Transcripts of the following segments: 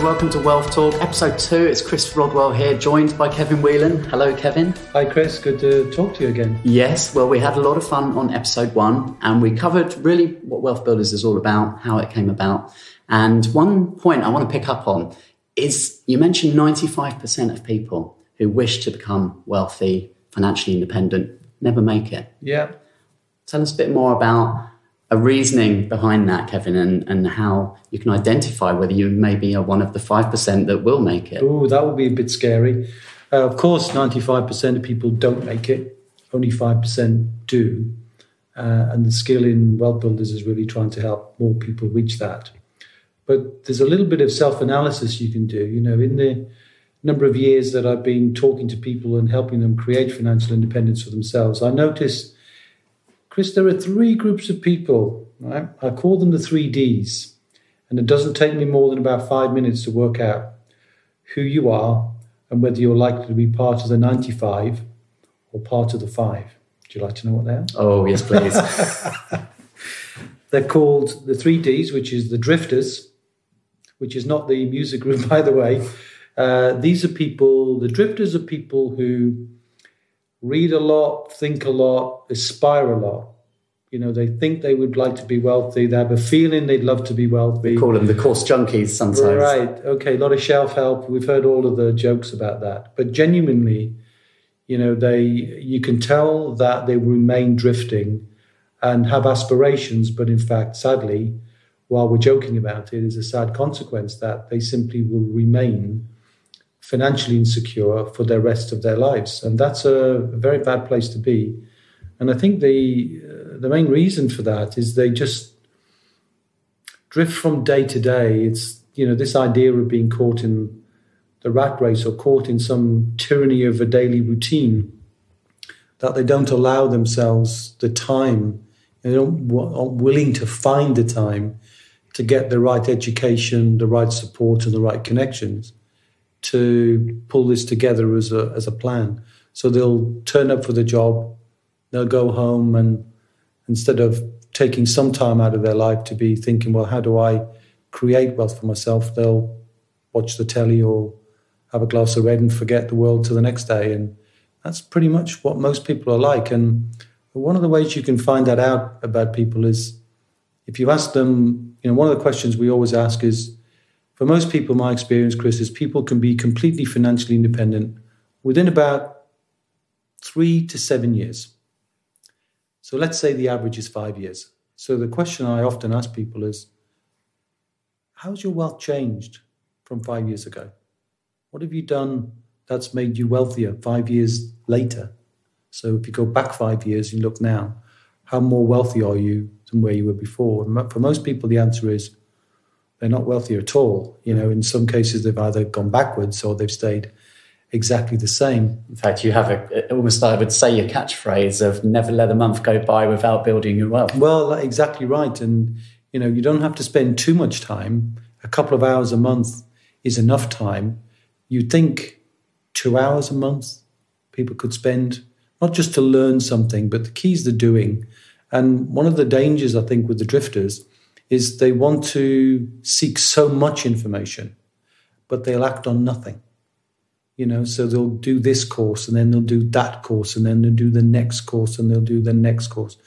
welcome to Wealth Talk, episode 2. It's Chris Rodwell here, joined by Kevin Whelan. Hello, Kevin. Hi, Chris. Good to talk to you again. Yes, well, we had a lot of fun on episode 1, and we covered really what Wealth Builders is all about, how it came about. And one point I want to pick up on is you mentioned 95% of people who wish to become wealthy, financially independent, never make it. Yeah. Tell us a bit more about a reasoning behind that, Kevin, and how you can identify whether you maybe are one of the 5% that will make it. Oh, that would be a bit scary. Of course, 95% of people don't make it. Only 5% do. And the skill in WealthBuilders is really trying to help more people reach that. But there's a little bit of self-analysis you can do. You know, in the number of years that I've been talking to people and helping them create financial independence for themselves, I noticed, Chris, there are 3 groups of people, right? I call them the 3 Ds. And it doesn't take me more than about 5 minutes to work out who you are and whether you're likely to be part of the 95 or part of the 5. Would you like to know what they are? Oh, yes, please. They're called the 3 Ds, which is the drifters, which is not the music group, by the way. These are people, the drifters are people who read a lot, think a lot, aspire a lot. You know, they think they would like to be wealthy. They have a feeling they'd love to be wealthy. We call them the course junkies sometimes. Right. Okay. A lot of shelf help. We've heard all of the jokes about that. But genuinely, you know, you can tell that they remain drifting and have aspirations. But in fact, sadly, while we're joking about it, is a sad consequence that they simply will remain financially insecure for the rest of their lives. And that's a very bad place to be. And I think the main reason for that is they just drift from day to day. It's, you know, this idea of being caught in the rat race or caught in some tyranny of a daily routine, that they don't allow themselves the time, they aren't willing to find the time to get the right education, the right support and the right connections to pull this together as a plan. So they'll turn up for the job, they'll go home, and instead of taking some time out of their life to be thinking, well, how do I create wealth for myself? They'll watch the telly or have a glass of red and forget the world to the next day. And that's pretty much what most people are like. And one of the ways you can find that out about people is if you ask them, you know, one of the questions we always ask is, for most people, my experience, Chris, is people can be completely financially independent within about 3 to 7 years. So let's say the average is 5 years. So the question I often ask people is, how's your wealth changed from 5 years ago? What have you done that's made you wealthier 5 years later? So if you go back 5 years and look now, how more wealthy are you than where you were before? And for most people, the answer is, they're not wealthy at all. You know, in some cases, they've either gone backwards or they've stayed exactly the same. In fact, you have almost, I would say, your catchphrase of never let a month go by without building your wealth. Well, exactly right. And, you know, you don't have to spend too much time. A couple of hours a month is enough time. You'd think 2 hours a month people could spend, not just to learn something, but the key is the doing. And one of the dangers, I think, with the drifters is they want to seek so much information, but they'll act on nothing. You know, so they'll do this course and then they'll do that course and then they'll do the next course and they'll do the next course.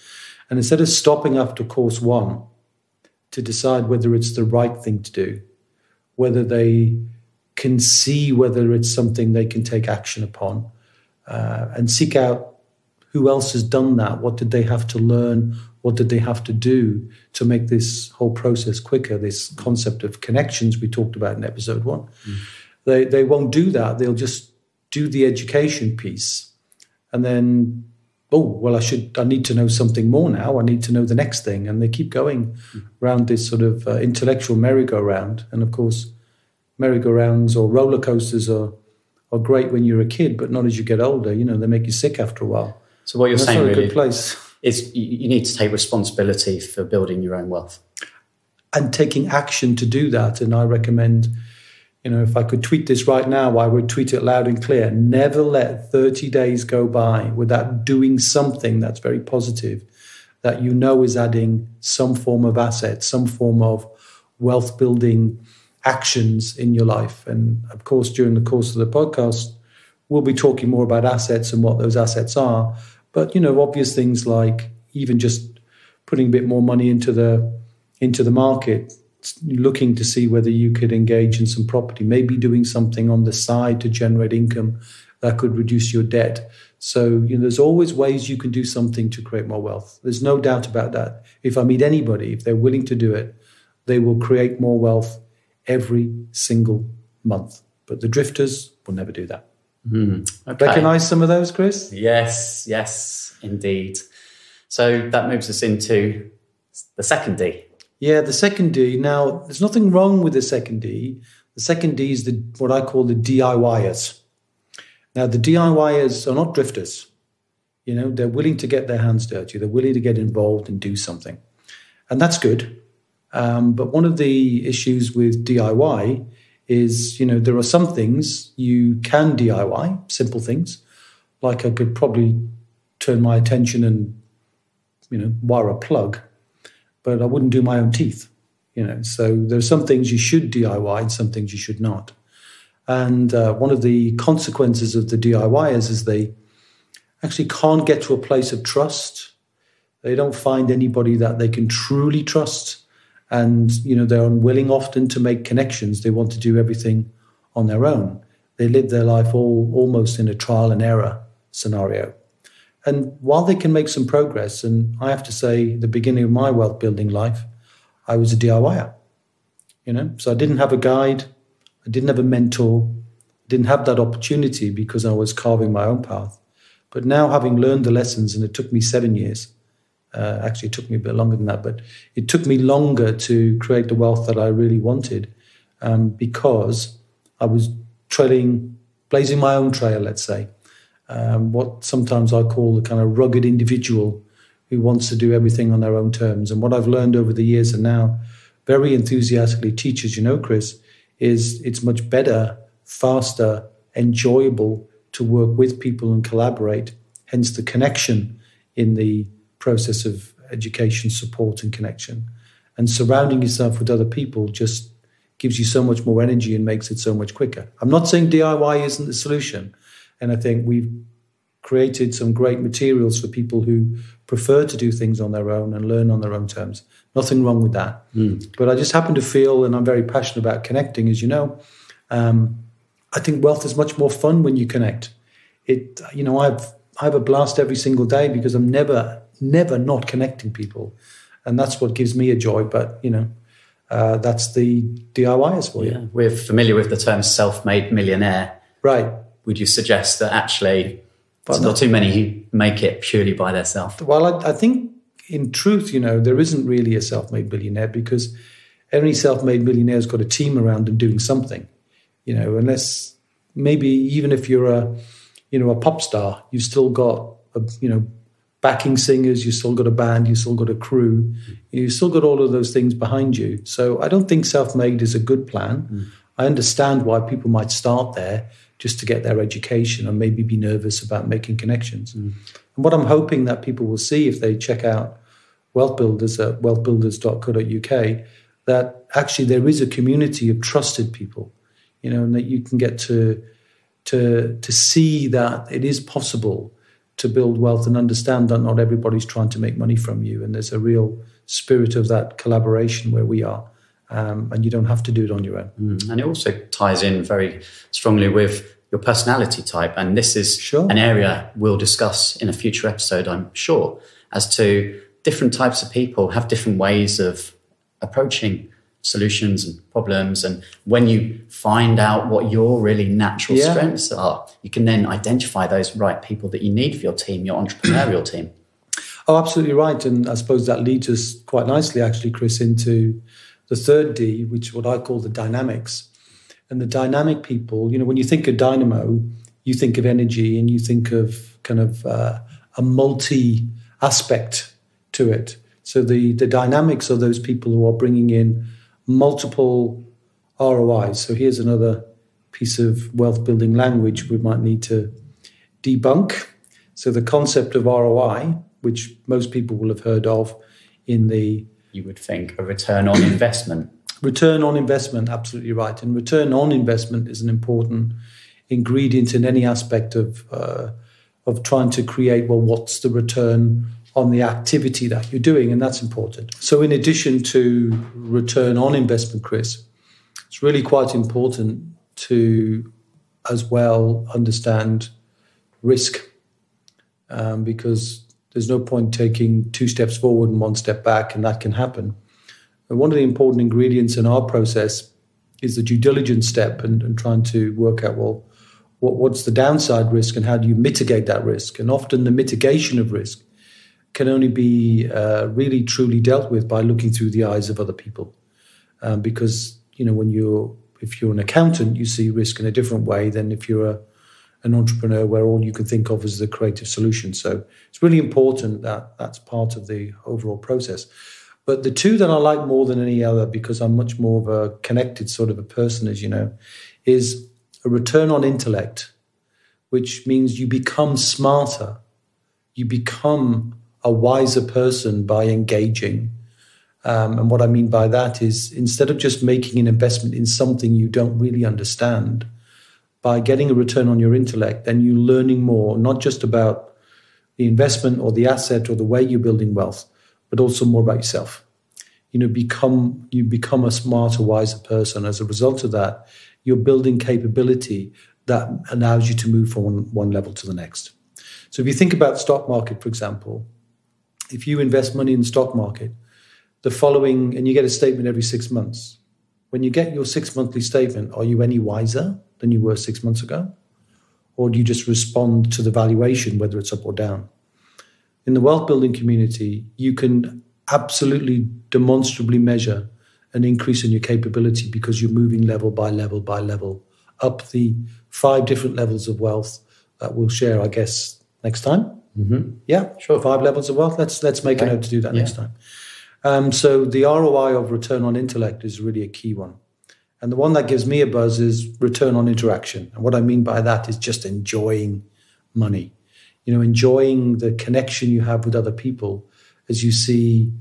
And instead of stopping after course 1 to decide whether it's the right thing to do, whether they can see whether it's something they can take action upon, and seek out who else has done that, what did they have to learn, what did they have to do to make this whole process quicker, this concept of connections we talked about in episode 1. They won't do that. They'll just do the education piece. And then, I need to know something more now. I need to know the next thing. And they keep going around this sort of intellectual merry-go-round. And of course, merry-go-rounds or roller coasters are great when you're a kid, but not as you get older. You know, they make you sick after a while. So what you're saying really, really a good place. Is you need to take responsibility for building your own wealth. And taking action to do that. And I recommend, you know, if I could tweet this right now, I would tweet it loud and clear. Never let 30 days go by without doing something that's very positive, that you know is adding some form of asset, some form of wealth building actions in your life. And of course, during the course of the podcast, we'll be talking more about assets and what those assets are. But, obvious things like even just putting a bit more money into the market, looking to see whether you could engage in some property, maybe doing something on the side to generate income that could reduce your debt. So, there's always ways you can do something to create more wealth. There's no doubt about that. If I meet anybody, if they're willing to do it, they will create more wealth every single month. But the drifters will never do that. Okay. Recognize some of those, Chris? Yes, indeed. So that moves us into the second D. Yeah, the second D. Now, there's nothing wrong with the second D. The second D is what I call the DIYers. Now, the DIYers are not drifters. They're willing to get their hands dirty. They're willing to get involved and do something. And that's good. But one of the issues with DIY is, there are some things you can DIY, simple things. Like I could probably turn my attention and, wire a plug, but I wouldn't do my own teeth, So there are some things you should DIY and some things you should not. And one of the consequences of the DIYers is they actually can't get to a place of trust. They don't find anybody that they can truly trust. And, they're unwilling often to make connections. They want to do everything on their own. They live their life almost in a trial and error scenario. And while they can make some progress, and I have to say, at the beginning of my wealth building life, I was a DIYer. So I didn't have a guide. I didn't have a mentor. I didn't have that opportunity because I was carving my own path. But now, having learned the lessons, and it took me 7 years, actually, it took me a bit longer than that, but it took me longer to create the wealth that I really wanted because I was blazing my own trail, let's say. What sometimes I call the kind of rugged individual who wants to do everything on their own terms. And what I've learned over the years and now very enthusiastically teach, as you know, Chris, is it's much better, faster, enjoyable to work with people and collaborate, hence the connection in the process of education, support and connection. And surrounding yourself with other people just gives you so much more energy and makes it so much quicker. I'm not saying DIY isn't the solution. And I think we've created some great materials for people who prefer to do things on their own and learn on their own terms. Nothing wrong with that. But I just happen to feel, and I'm very passionate about connecting, as you know, I think wealth is much more fun when you connect. I have a blast every single day because I'm never not connecting people. And that's what gives me a joy. But, that's the DIYers for you. We're familiar with the term self-made millionaire. Right. Would you suggest that actually there's not too many who make it purely by themselves? Well, I think in truth, there isn't really a self-made millionaire because every self-made millionaire has got a team around them doing something, unless maybe even if you're a pop star, you've still got, backing singers, you've still got a band, you've still got a crew, you've still got all of those things behind you. So I don't think self-made is a good plan. I understand why people might start there just to get their education and maybe be nervous about making connections. And what I'm hoping that people will see if they check out WealthBuilders at wealthbuilders.co.uk, that actually there is a community of trusted people, and that you can get to see that it is possible to build wealth and understand that not everybody's trying to make money from you. And there's a real spirit of that collaboration where we are. And you don't have to do it on your own. And it also ties in very strongly with your personality type. And this is an area we'll discuss in a future episode, I'm sure, as to different types of people have different ways of approaching solutions and problems. And when you find out what your really natural strengths are, you can then identify those right people that you need for your team, your entrepreneurial team. Oh, absolutely right. And I suppose that leads us quite nicely, actually, Chris, into the third D, which is what I call the dynamics. And the dynamic people, when you think of dynamo, you think of energy and you think of kind of a multi-aspect to it. So the dynamics are those people who are bringing in multiple ROIs. So here's another piece of wealth building language we might need to debunk. So the concept of ROI, which most people will have heard of in the... You would think a return on investment. Return on investment, absolutely right. And return on investment is an important ingredient in any aspect of trying to create, well, what's the return on the activity that you're doing? And that's important. So in addition to return on investment, Chris, it's really quite important to as well understand risk, because there's no point taking 2 steps forward and 1 step back, and that can happen. And one of the important ingredients in our process is the due diligence step and trying to work out, well, what's the downside risk and how do you mitigate that risk? And often the mitigation of risk can only be really truly dealt with by looking through the eyes of other people. Because, if you're an accountant, you see risk in a different way than if you're an entrepreneur where all you can think of is the creative solution. So it's really important that that's part of the overall process. But the two that I like more than any other, because I'm much more of a connected sort of a person, as you know, is a return on intellect, which means you become smarter. You become a wiser person by engaging. And what I mean by that is instead of just making an investment in something you don't really understand, by getting a return on your intellect, then you're learning more, not just about the investment or the asset or the way you're building wealth, but also more about yourself. You become a smarter, wiser person. As a result of that, you're building capability that allows you to move from one level to the next. So if you think about the stock market, for example, if you invest money in the stock market, and you get a statement every 6 months. When you get your 6 monthly statement, are you any wiser than you were 6 months ago? Or do you just respond to the valuation, whether it's up or down? In the wealth building community, you can absolutely demonstrably measure an increase in your capability because you're moving level by level by level up the 5 different levels of wealth that we'll share, I guess, next time. Mm-hmm. Yeah, sure. 5 levels of wealth. Let's make a note to do that next time. So the ROI of return on intellect is really a key one. And the one that gives me a buzz is return on interaction. And what I mean by that is just enjoying money. Enjoying the connection you have with other people as you see,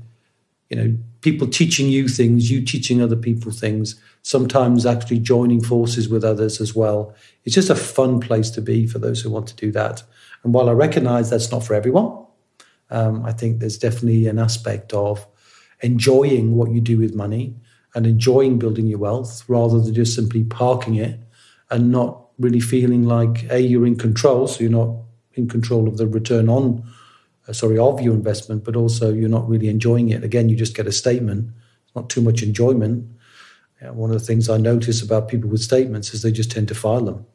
people teaching you things, you teaching other people things, sometimes actually joining forces with others as well. It's just a fun place to be for those who want to do that. And while I recognize that's not for everyone, I think there's definitely an aspect of enjoying what you do with money and enjoying building your wealth rather than just simply parking it and not really feeling like, you're in control. So you're not in control of the return of your investment, but also you're not really enjoying it. Again, you just get a statement, not too much enjoyment. One of the things I notice about people with statements is they just tend to file them,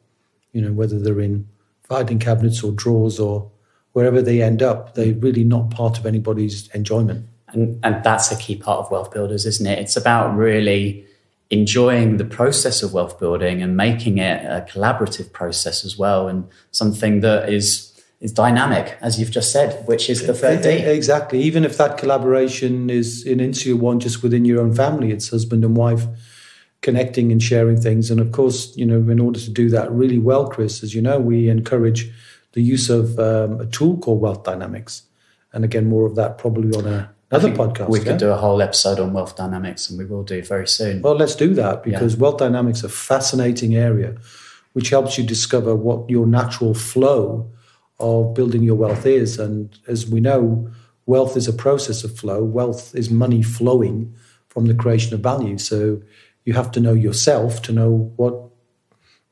whether they're in filing cabinets or drawers or wherever they end up, they're really not part of anybody's enjoyment. And that's a key part of Wealth Builders, isn't it? It's about really enjoying the process of wealth building and making it a collaborative process as well, and something that is dynamic, as you've just said, which is the third D. Exactly. Even if that collaboration is an insular one just within your own family, it's husband and wife connecting and sharing things. And of course, in order to do that really well, Chris, as you know, we encourage the use of a tool called Wealth Dynamics. And again, more of that probably on another podcast. We could do a whole episode on Wealth Dynamics, and we will do very soon. Well, let's do that, because Wealth Dynamics is a fascinating area which helps you discover what your natural flow of building your wealth is. And as we know, wealth is a process of flow. Wealth is money flowing from the creation of value. So you have to know yourself to know what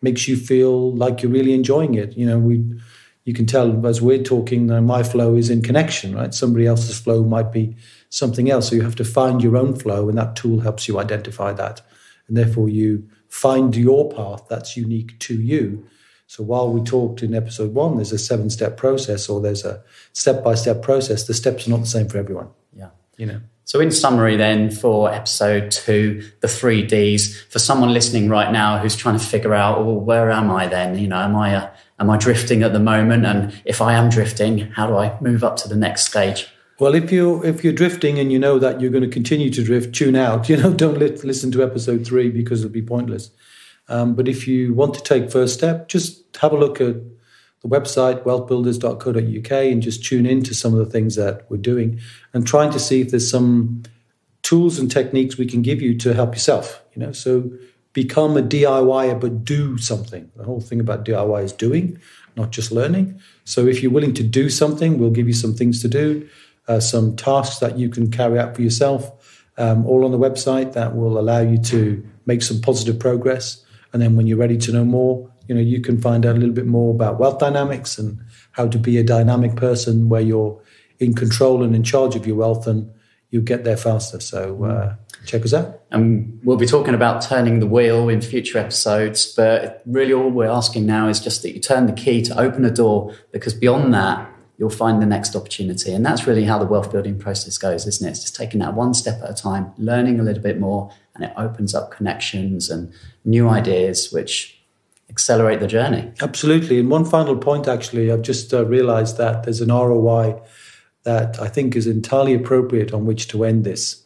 makes you feel like you're really enjoying it. You can tell as we're talking, my flow is in connection, right? Somebody else's flow might be something else. So you have to find your own flow, and that tool helps you identify that. And therefore you find your path that's unique to you. So while we talked in episode 1, there's a 7-step process, or there's a step-by-step process, the steps are not the same for everyone. Yeah. So in summary then, for episode 2, the 3 Ds, for someone listening right now who's trying to figure out, where am I then? Am I drifting at the moment? And if I am drifting, how do I move up to the next stage? Well, if you're drifting and you know that you're going to continue to drift, tune out. Don't listen to episode 3 because it'll be pointless. But if you want to take first step, just have a look at the website, wealthbuilders.co.uk, and just tune in to some of the things that we're doing and trying to see if there's some tools and techniques we can give you to help yourself. So become a DIYer, but do something. The whole thing about DIY is doing, not just learning. So if you're willing to do something, we'll give you some things to do, some tasks that you can carry out for yourself, all on the website that will allow you to make some positive progress. And then when you're ready to know more, you can find out a little bit more about wealth dynamics and how to be a dynamic person where you're in control and in charge of your wealth, and you get there faster. So check us out. And we'll be talking about turning the wheel in future episodes, but really all we're asking now is just that you turn the key to open a door, because beyond that, you'll find the next opportunity. And that's really how the wealth building process goes, isn't it? It's just taking that one step at a time, learning a little bit more, and it opens up connections and new ideas, which accelerate the journey. Absolutely. And one final point, actually, I've just realized that there's an ROI that I think is entirely appropriate on which to end this.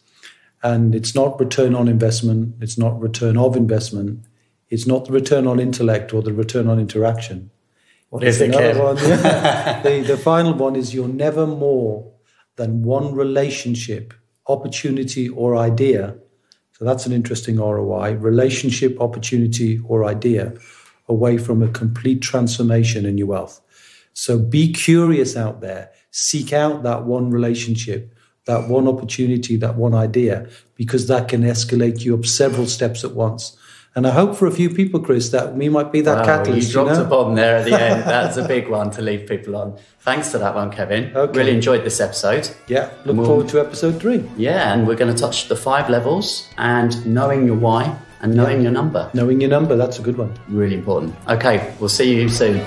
And it's not return on investment. It's not return of investment. It's not the return on intellect or the return on interaction. What is it, Kev? One, yeah. The final one is you're never more than one relationship, opportunity, or idea. So that's an interesting ROI. Relationship, opportunity, or idea away from a complete transformation in your wealth. So be curious out there. Seek out that one relationship, that one opportunity, that one idea, because that can escalate you up several steps at once. And I hope for a few people, Chris, that we might be that catalyst. You dropped a bomb there at the end. That's a big one to leave people on. Thanks for that one, Kevin. Okay. Really enjoyed this episode. Yeah, look forward to episode 3. Yeah, and we're going to touch the 5 levels and knowing your why and knowing your number. Knowing your number, that's a good one. Really important. Okay, we'll see you soon.